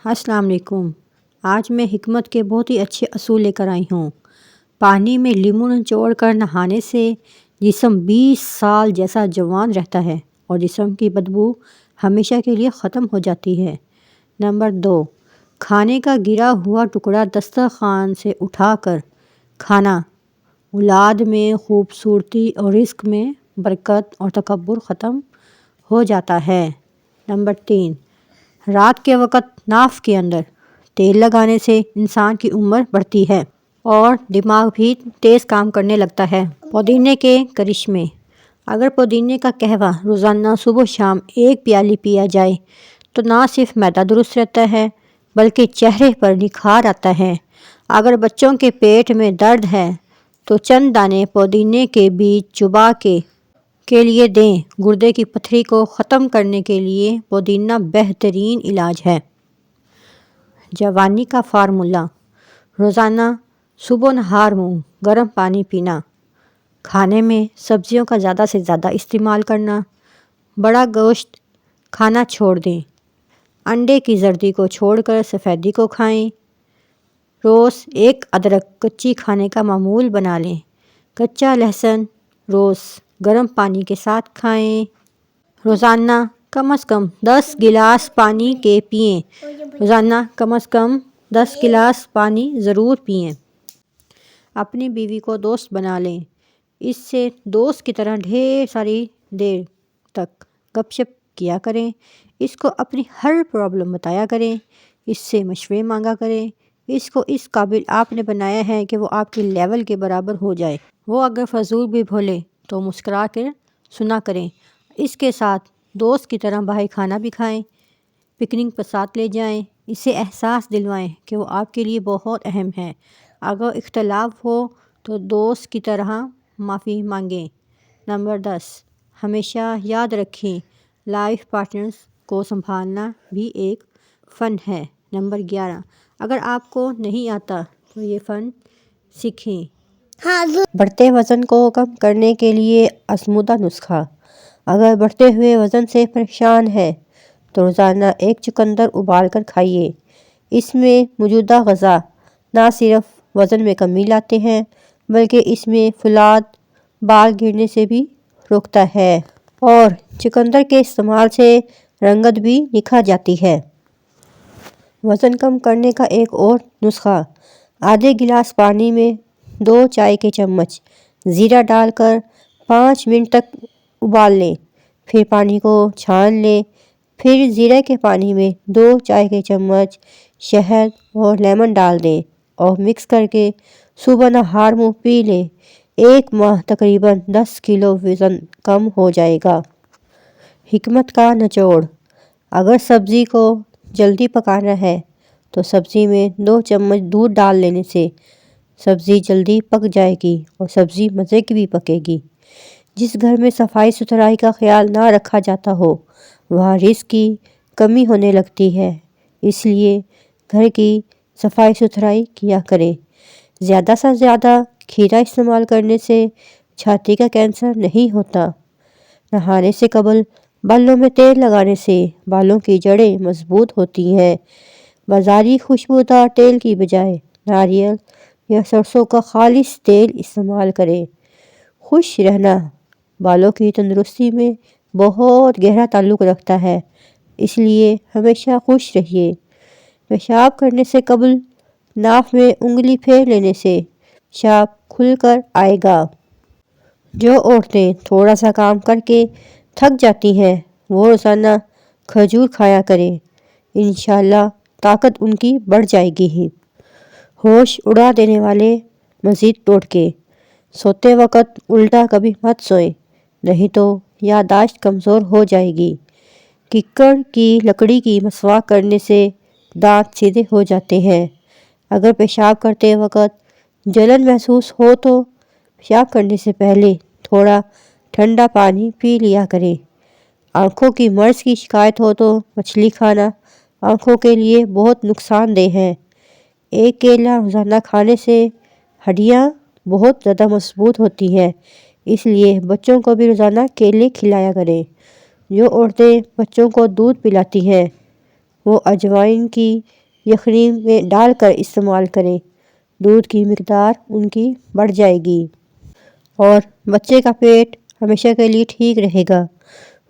السلام علیکم۔ آج میں حکمت کے بہت ہی اچھے اصول لے کر آئی ہوں۔ پانی میں لیموں نچوڑ کر نہانے سے جسم 20 سال جیسا جوان رہتا ہے اور جسم کی بدبو ہمیشہ کے لیے ختم ہو جاتی ہے۔ نمبر 2، کھانے کا گرا ہوا ٹکڑا دسترخوان سے اٹھا کر کھانا اولاد میں خوبصورتی اور رزق میں برکت اور تکبر ختم ہو جاتا ہے۔ نمبر 3، رات کے وقت ناف کے اندر تیل لگانے سے انسان کی عمر بڑھتی ہے اور دماغ بھی تیز کام کرنے لگتا ہے۔ پودینے کے کرشمے۔ اگر پودینے کا قہوہ روزانہ صبح و شام 1 پیالی پیا جائے تو نہ صرف معدہ درست رہتا ہے بلکہ چہرے پر نکھار آتا ہے۔ اگر بچوں کے پیٹ میں درد ہے تو چند دانے پودینے کے بیج چبا کے لیے دیں۔ گردے کی پتھری کو ختم کرنے کے لیے پودینہ بہترین علاج ہے۔ جوانی کا فارمولہ۔ روزانہ صبح و نہار منہ گرم پانی پینا، کھانے میں سبزیوں کا زیادہ سے زیادہ استعمال کرنا، بڑا گوشت کھانا چھوڑ دیں، انڈے کی زردی کو چھوڑ کر سفیدی کو کھائیں، روز 1 ادرک کچی کھانے کا معمول بنا لیں، کچا لہسن روز گرم پانی کے ساتھ کھائیں، روزانہ کم از کم 10 گلاس پانی کے پئیں، روزانہ کم از کم 10 گلاس پانی ضرور پئیں۔ اپنی بیوی کو دوست بنا لیں، اس سے دوست کی طرح ڈھیر ساری دیر تک گپ شپ کیا کریں، اس کو اپنی ہر پرابلم بتایا کریں، اس سے مشورے مانگا کریں، اس کو اس قابل آپ نے بنایا ہے کہ وہ آپ کے لیول کے برابر ہو جائے۔ وہ اگر فضول بھی بولے تو مسکرا کر سنا کریں، اس کے ساتھ دوست کی طرح باہر کھانا بھی کھائیں، پکنک پر ساتھ لے جائیں، اسے احساس دلوائیں کہ وہ آپ کے لیے بہت اہم ہے۔ اگر اختلاف ہو تو دوست کی طرح معافی مانگیں۔ نمبر 10، ہمیشہ یاد رکھیں لائف پارٹنرز کو سنبھالنا بھی ایک فن ہے۔ نمبر 11، اگر آپ کو نہیں آتا تو یہ فن سیکھیں۔ بڑھتے وزن کو کم کرنے کے لیے آزمودہ نسخہ۔ اگر بڑھتے ہوئے وزن سے پریشان ہے تو روزانہ 1 چقندر ابال کر کھائیے۔ اس میں موجودہ غذا نہ صرف وزن میں کمی لاتے ہیں بلکہ اس میں فولاد، بال گرنے سے بھی روکتا ہے اور چقندر کے استعمال سے رنگت بھی نکھر جاتی ہے۔ وزن کم کرنے کا ایک اور نسخہ، آدھے گلاس پانی میں 2 چائے کے چمچ زیرہ ڈال کر 5 منٹ تک ابال لیں، پھر پانی کو چھان لیں، پھر زیرہ کے پانی میں 2 چائے کے چمچ شہد اور لیمن ڈال دیں اور مکس کر کے صبح نہار منہ پی لیں۔ 1 ماہ تقریباً 10 کلو وزن کم ہو جائے گا۔ حکمت کا نچوڑ۔ اگر سبزی کو جلدی پکانا ہے تو سبزی میں 2 چمچ دودھ ڈال لینے سے سبزی جلدی پک جائے گی اور سبزی مزے کی بھی پکے گی۔ جس گھر میں صفائی ستھرائی کا خیال نہ رکھا جاتا ہو وہاں رزق کی کمی ہونے لگتی ہے، اس لیے گھر کی صفائی ستھرائی کیا کریں۔ زیادہ سے زیادہ کھیرا استعمال کرنے سے چھاتی کا کینسر نہیں ہوتا۔ نہانے سے قبل بالوں میں تیل لگانے سے بالوں کی جڑیں مضبوط ہوتی ہیں۔ بازاری خوشبودار تیل کی بجائے ناریل یا سرسوں کا خالص تیل استعمال کریں۔ خوش رہنا بالوں کی تندرستی میں بہت گہرا تعلق رکھتا ہے، اس لیے ہمیشہ خوش رہیے۔ پیشاب کرنے سے قبل ناف میں انگلی پھیر لینے سے پیشاب کھل کر آئے گا۔ جو عورتیں تھوڑا سا کام کر کے تھک جاتی ہیں وہ روزانہ کھجور کھایا کریں، انشاءاللہ طاقت ان کی بڑھ جائے گی ہی۔ ہوش اڑا دینے والے مزید ٹوٹکے۔ سوتے وقت الٹا کبھی مت سوئیں، نہیں تو یادداشت کمزور ہو جائے گی۔ ککڑ کی لکڑی کی مسواک کرنے سے دانت سیدھے ہو جاتے ہیں۔ اگر پیشاب کرتے وقت جلن محسوس ہو تو پیشاب کرنے سے پہلے تھوڑا ٹھنڈا پانی پی لیا کریں۔ آنکھوں کی مرض کی شکایت ہو تو مچھلی کھانا آنکھوں کے لیے بہت نقصان دہ ہے۔ 1 کیلا روزانہ کھانے سے ہڈیاں بہت زیادہ مضبوط ہوتی ہیں، اس لیے بچوں کو بھی روزانہ کیلے کھلایا کریں۔ جو عورتیں بچوں کو دودھ پلاتی ہیں وہ اجوائن کی یخنی میں ڈال کر استعمال کریں۔ دودھ کی مقدار ان کی بڑھ جائے گی اور بچے کا پیٹ ہمیشہ کے لیے ٹھیک رہے گا۔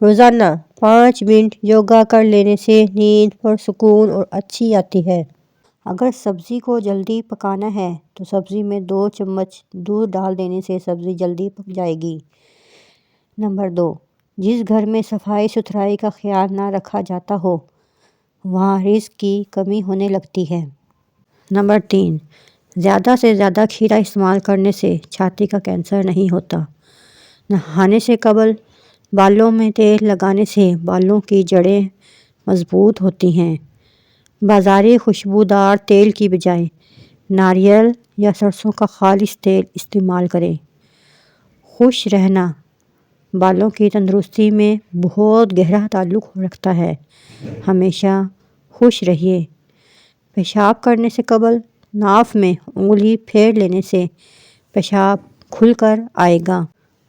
روزانہ 5 منٹ یوگا کر لینے سے نیند پرسکون اور اچھی آتی ہے۔ اگر سبزی کو جلدی پکانا ہے تو سبزی میں 2 چمچ دودھ ڈال دینے سے سبزی جلدی پک جائے گی۔ نمبر 2، جس گھر میں صفائی ستھرائی کا خیال نہ رکھا جاتا ہو وہاں رزق کی کمی ہونے لگتی ہے۔ نمبر 3، زیادہ سے زیادہ کھیرا استعمال کرنے سے چھاتی کا کینسر نہیں ہوتا۔ نہانے سے قبل بالوں میں تیل لگانے سے بالوں کی جڑیں مضبوط ہوتی ہیں۔ بازاری خوشبودار تیل کی بجائے ناریل یا سرسوں کا خالص تیل استعمال کریں۔ خوش رہنا بالوں کی تندرستی میں بہت گہرا تعلق رکھتا ہے۔ ہمیشہ خوش رہیے۔ پیشاب کرنے سے قبل ناف میں انگلی پھیر لینے سے پیشاب کھل کر آئے گا۔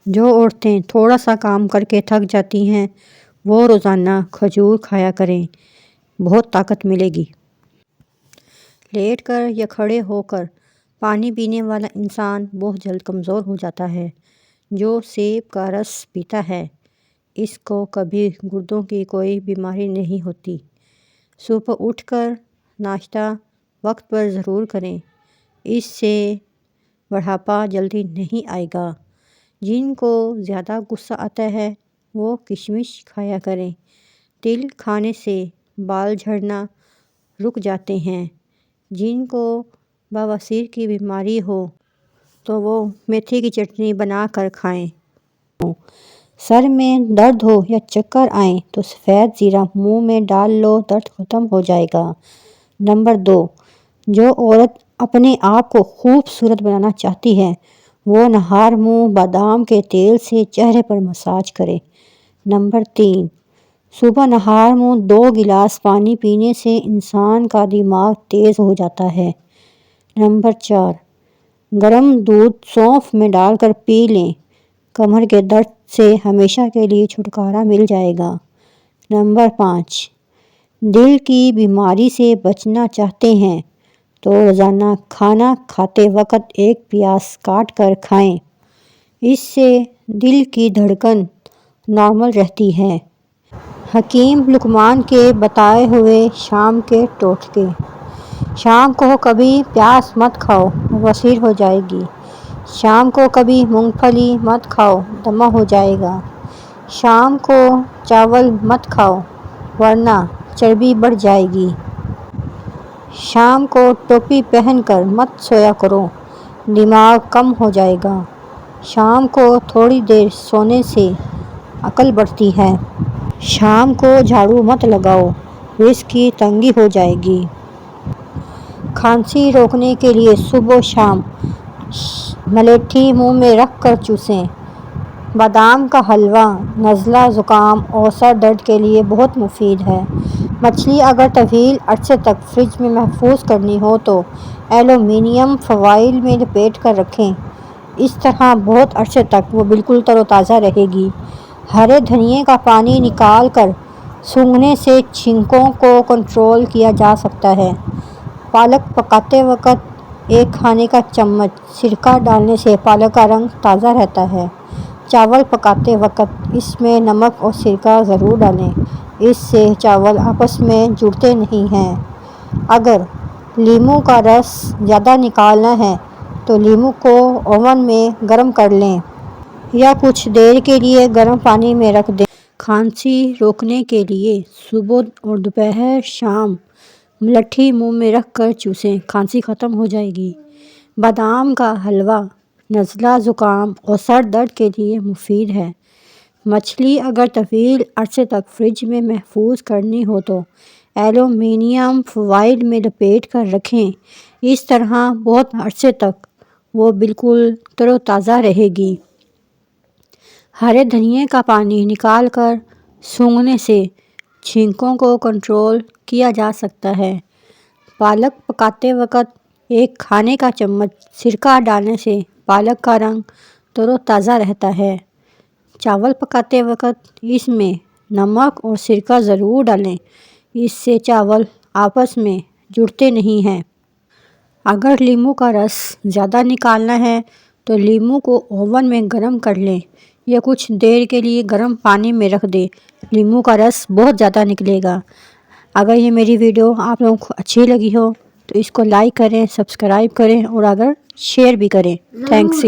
جو عورتیں تھوڑا سا کام کر کے تھک جاتی ہیں وہ روزانہ کھجور کھایا کریں، بہت طاقت ملے گی۔ لیٹ کر یا کھڑے ہو کر پانی پینے والا انسان بہت جلد کمزور ہو جاتا ہے۔ جو سیب کا رس پیتا ہے اس کو کبھی گردوں کی کوئی بیماری نہیں ہوتی۔ صبح اٹھ کر ناشتہ وقت پر ضرور کریں، اس سے بڑھاپا جلدی نہیں آئے گا۔ جن کو زیادہ غصہ آتا ہے وہ کشمش کھایا کریں۔ تل کھانے سے بال جھڑنا رک جاتے ہیں۔ جن کو بواسیر کی بیماری ہو تو وہ میتھی کی چٹنی بنا کر کھائیں۔ سر میں درد ہو یا چکر آئیں تو سفید زیرہ منہ میں ڈال لو، درد ختم ہو جائے گا۔ نمبر 2، جو عورت اپنے آپ کو خوبصورت بنانا چاہتی ہے وہ نہار منہ بادام کے تیل سے چہرے پر مساج کرے۔ نمبر 3، صبح نہار منہ 2 گلاس پانی پینے سے انسان کا دماغ تیز ہو جاتا ہے۔ نمبر 4، گرم دودھ سونف میں ڈال کر پی لیں، کمر کے درد سے ہمیشہ کے لیے چھٹکارا مل جائے گا۔ نمبر 5، دل کی بیماری سے بچنا چاہتے ہیں تو روزانہ کھانا کھاتے وقت 1 پیاز کاٹ کر کھائیں، اس سے دل کی دھڑکن نارمل رہتی ہے۔ حکیم لقمان کے بتائے ہوئے شام کے ٹوٹکے۔ شام کو کبھی پیاز مت کھاؤ، بواسیر ہو جائے گی۔ شام کو کبھی مونگ پھلی مت کھاؤ، دمہ ہو جائے گا۔ شام کو چاول مت کھاؤ ورنہ چربی بڑھ جائے گی۔ شام کو ٹوپی پہن کر مت سویا کرو، دماغ کم ہو جائے گا۔ شام کو تھوڑی دیر سونے سے عقل بڑھتی ہے۔ شام کو جھاڑو مت لگاؤ، رزق کی تنگی ہو جائے گی۔ کھانسی روکنے کے لیے صبح و شام ملیٹھی منہ میں رکھ کر چوسیں۔ بادام کا حلوہ نزلہ زکام اور سر درد کے لیے بہت مفید ہے۔ مچھلی اگر طویل عرصے تک فریج میں محفوظ کرنی ہو تو ایلومینیم فوائل میں لپیٹ کر رکھیں، اس طرح بہت عرصے تک وہ بالکل تر و تازہ رہے گی۔ ہرے دھنیے کا پانی نکال کر سونگھنے سے چھینکوں کو کنٹرول کیا جا سکتا ہے۔ پالک پکاتے وقت 1 کھانے کا چمچ سرکہ ڈالنے سے پالک کا رنگ تازہ رہتا ہے۔ چاول پکاتے وقت اس میں نمک اور سرکہ ضرور ڈالیں، اس سے چاول آپس میں جڑتے نہیں ہیں۔ اگر لیموں کا رس زیادہ نکالنا ہے تو لیموں کو اوون میں گرم کر لیں یا کچھ دیر کے لیے گرم پانی میں رکھ دیں۔ کھانسی روکنے کے لیے صبح اور دوپہر شام ملٹھی منہ میں رکھ کر چوسیں، کھانسی ختم ہو جائے گی۔ بادام کا حلوہ نزلہ زکام اور سر درد کے لیے مفید ہے۔ مچھلی اگر طویل عرصے تک فریج میں محفوظ کرنی ہو تو ایلومینیم فوائل میں لپیٹ کر رکھیں، اس طرح بہت عرصے تک وہ بالکل تر و تازہ رہے گی۔ ہرے دھنیے کا پانی نکال کر سونگھنے سے چھینکوں کو کنٹرول کیا جا سکتا ہے۔ پالک پکاتے وقت 1 کھانے کا چمچ سرکہ ڈالنے سے پالک کا رنگ تر و تازہ رہتا ہے۔ چاول پکاتے وقت اس میں نمک اور سرکہ ضرور ڈالیں، اس سے چاول آپس میں جڑتے نہیں ہیں۔ اگر لیموں کا رس زیادہ نکالنا ہے تو لیموں کو اوون میں گرم کر لیں یا کچھ دیر کے لیے گرم پانی میں رکھ دیں۔ لیموں کا رس بہت زیادہ نکلے گا۔ اگر یہ میری ویڈیو آپ لوگوں کو اچھی لگی ہو تو اس کو لائک کریں، سبسکرائب کریں اور اگر شیئر بھی کریں۔ تھینکس۔